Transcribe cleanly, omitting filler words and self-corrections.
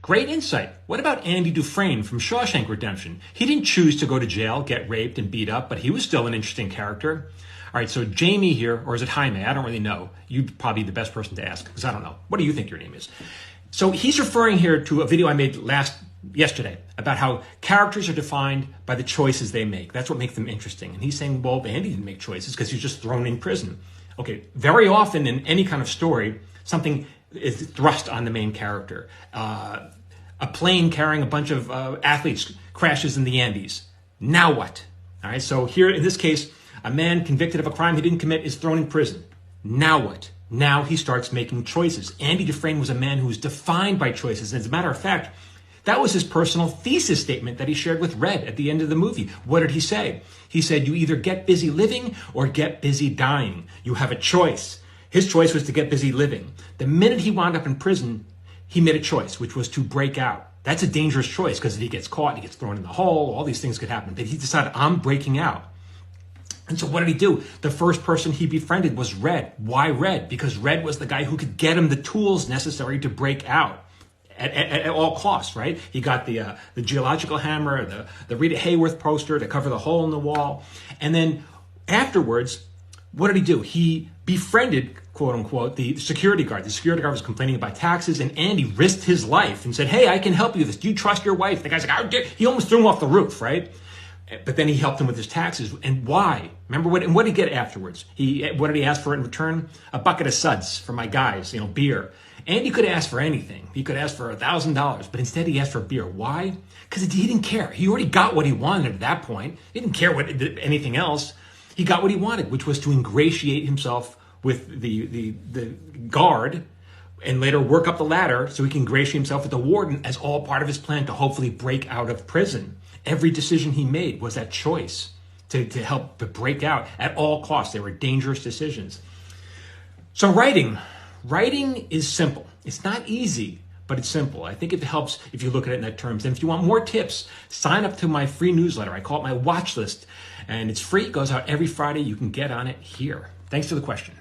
Great insight. What about Andy Dufresne from Shawshank Redemption? He didn't choose to go to jail, get raped, and beat up, but he was still an interesting character. All right, so Jamie here, or is it Jaime? I don't really know. You'd probably be the best person to ask, because I don't know. What do you think your name is? So he's referring here to a video I made yesterday about how characters are defined by the choices they make. That's what makes them interesting. And he's saying, well, Andy didn't make choices because he was just thrown in prison. Okay, very often in any kind of story, something is thrust on the main character. A plane carrying a bunch of athletes crashes in the Andes. Now what? All right, so here in this case, a man convicted of a crime he didn't commit is thrown in prison. Now what? Now he starts making choices. Andy Dufresne was a man who was defined by choices. As a matter of fact, that was his personal thesis statement that he shared with Red at the end of the movie. What did he say? He said, you either get busy living or get busy dying. You have a choice. His choice was to get busy living. The minute he wound up in prison, he made a choice, which was to break out. That's a dangerous choice because if he gets caught, he gets thrown in the hole, all these things could happen. But he decided, I'm breaking out. And so what did he do? The first person he befriended was Red. Why Red? Because Red was the guy who could get him the tools necessary to break out at all costs, right? He got the geological hammer, the Rita Hayworth poster to cover the hole in the wall. And then afterwards, what did he do? He befriended, quote unquote, the security guard. The security guard was complaining about taxes, and Andy risked his life and said, hey, I can help you with this. Do you trust your wife? The guy's like, he almost threw him off the roof, right? But then he helped him with his taxes. And why? Remember what did he get afterwards? What did he ask for in return? A bucket of suds for my guys, beer. Andy could ask for anything. He could ask for $1,000, but instead he asked for beer. Why? Because he didn't care. He already got what he wanted at that point. He didn't care anything else. He got what he wanted, which was to ingratiate himself with the guard and later work up the ladder so he can ingratiate himself with the warden as all part of his plan to hopefully break out of prison. Every decision he made was that choice to help to break out at all costs. They were dangerous decisions. So writing is simple. It's not easy, but it's simple. I think it helps if you look at it in that terms. And if you want more tips, sign up to my free newsletter. I call it my watch list. And it's free. It goes out every Friday. You can get on it here. Thanks for the question.